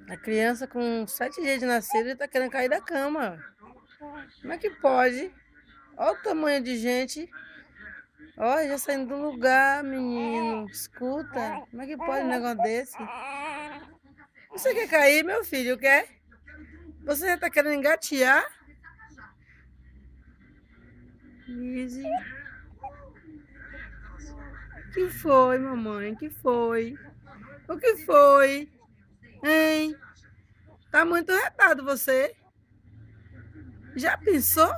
A criança com 7 dias de nascido está querendo cair da cama. Como é que pode? Olha o tamanho de gente. Olha, já saindo do lugar, menino. Escuta. Como é que pode um negócio desse? Você quer cair, meu filho? Quer? Você já está querendo engatear? Lizzy. Que foi, mamãe? Que foi? O que foi? Hein? Tá muito retado você. Já pensou?